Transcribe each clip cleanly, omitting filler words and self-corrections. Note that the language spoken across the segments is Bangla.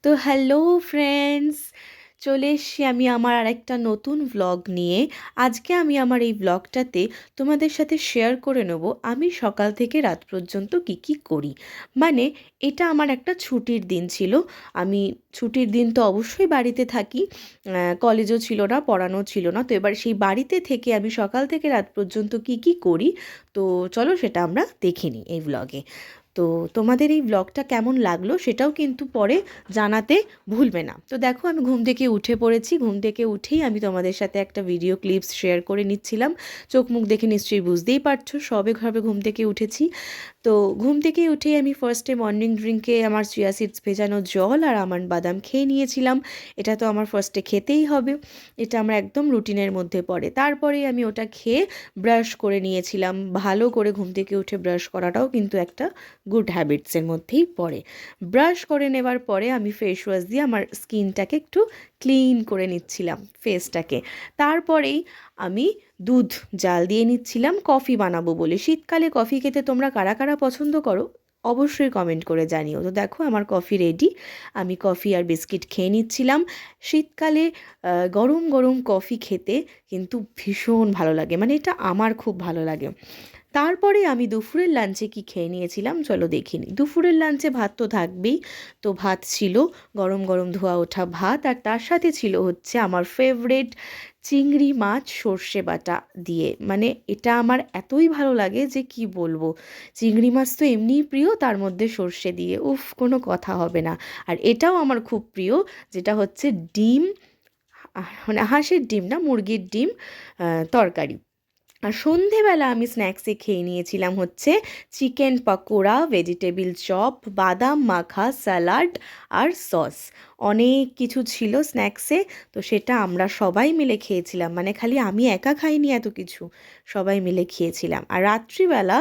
তো হ্যালো ফ্রেন্ডস, চলে এসেছি আমি আমার আরেকটা নতুন ভ্লগ নিয়ে। আজকে আমি আমার এই ভ্লগটাতে তোমাদের সাথে শেয়ার করে নেব আমি সকাল থেকে রাত পর্যন্ত কি কি করি। মানে এটা আমার একটা ছুটির দিন ছিল। আমি ছুটির দিন তো অবশ্যই বাড়িতে থাকি, কলেজও ছিল না, পড়ানো ছিল না, তো এবার সেই বাড়িতে থেকে আমি সকাল থেকে রাত পর্যন্ত কি কি করি, তো চলো সেটা আমরা দেখে নিই এই ভ্লগে। তো তোমাদের এই ব্লগটা কেমন লাগলো সেটাও কিন্তু পরে জানাতে ভুলবে না। তো দেখো, আমি ঘুম থেকে উঠে পড়েছি। ঘুম থেকে উঠেই আমি তোমাদের সাথে একটা ভিডিও ক্লিপস শেয়ার করে নিচ্ছিলাম। চোখ মুখ দেখে নিশ্চয়ই বুঝতেই পারছো সবে ঘরে ঘুম থেকে উঠেছি। তো ঘুম থেকে উঠেই আমি ফার্স্টে মর্নিং ড্রিঙ্কে আমার চিয়া সিডস ভেজানো জল আর আমন্ড বাদাম খেয়ে নিয়েছিলাম। এটা তো আমার ফার্স্টে খেতেই হবে, এটা আমার একদম রুটিনের মধ্যে পড়ে। তারপরে আমি ওটা খেয়ে ব্রাশ করে নিয়েছিলাম। ভালো করে ঘুম থেকে উঠে ব্রাশ করাটাও কিন্তু একটা গুড হ্যাবিটসের মধ্যেই পড়ে। ব্রাশ করে নেবার পরে আমি ফেস ওয়াশ দিয়ে আমার স্কিনটাকে একটু ক্লিন করে নিচ্ছিলাম, ফেসটাকে। তারপরেই আমি দুধ জাল দিয়ে নিচ্ছিলাম কফি বানাবো বলে। শীতকালে কফি খেতে তোমরা কারা কারা পছন্দ করো অবশ্যই কমেন্ট করে জানিও। তো দেখো, আমার কফি রেডি। আমি কফি আর বিস্কিট খেয়ে নিচ্ছিলাম। শীতকালে গরম গরম কফি খেতে কিন্তু ভীষণ ভালো লাগে, মানে এটা আমার খুব ভালো লাগে। তারপরে আমি দুপুরের লাঞ্চে কি খেয়ে নিয়েছিলাম চলো দেখিনি। দুপুরের লাঞ্চে ভাত তো থাকবেই। তো ভাত ছিল গরম গরম ধোয়া ওঠা ভাত, আর তার সাথে ছিল হচ্ছে আমার ফেভারেট চিংড়ি মাছ সর্ষে বাটা দিয়ে। মানে এটা আমার এতই ভালো লাগে যে কি বলবো। চিংড়ি মাছ তো এমনিই প্রিয়, তার মধ্যে সর্ষে দিয়ে উফ, কোনো কথা হবে না। আর এটাও আমার খুব প্রিয়, যেটা হচ্ছে ডিম, মানে হাঁসের ডিম না, মুরগির ডিম তরকারি। আর সন্ধেবেলা আমি স্ন্যাক্সে খেয়ে নিয়েছিলাম হচ্ছে চিকেন পকোড়া, ভেজিটেবিল চপ, বাদাম মাখা, স্যালাড আর সস। অনেক কিছু ছিল স্ন্যাক্সে। তো সেটা আমরা সবাই মিলে খেয়েছিলাম, মানে খালি আমি একা খাইনি এত কিছু, সবাই মিলে খেয়েছিলাম। আর রাত্রিবেলা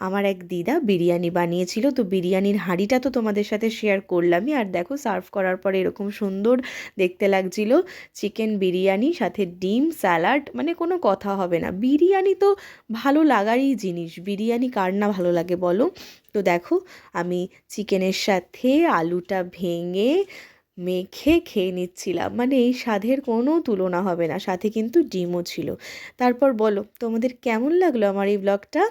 আমার এক দিদা বিরিয়ানি বানিয়েছিল। তো বিরিয়ানির হাঁড়িটা তো তোমাদের সাথে শেয়ার করলামই। আর দেখো, সার্ভ করার পরে এরকম সুন্দর দেখতে লাগছিল চিকেন বিরিয়ানি, সাথে ডিম, স্যালাড, মানে কোনো কথা হবে না। বিরিয়ানি তো ভালো লাগারই জিনিস, বিরিয়ানি কার না ভালো লাগে বলো। তো দেখো, আমি চিকেনের সাথে আলুটা ভেঙে মেখে খেয়ে নিচ্ছিলাম, মানে এই স্বাদের কোনো তুলনা হবে না। সাথে কিন্তু ডিমও ছিল। তারপর বলো, তোমাদের কেমন লাগলো আমার এই ব্লগটা?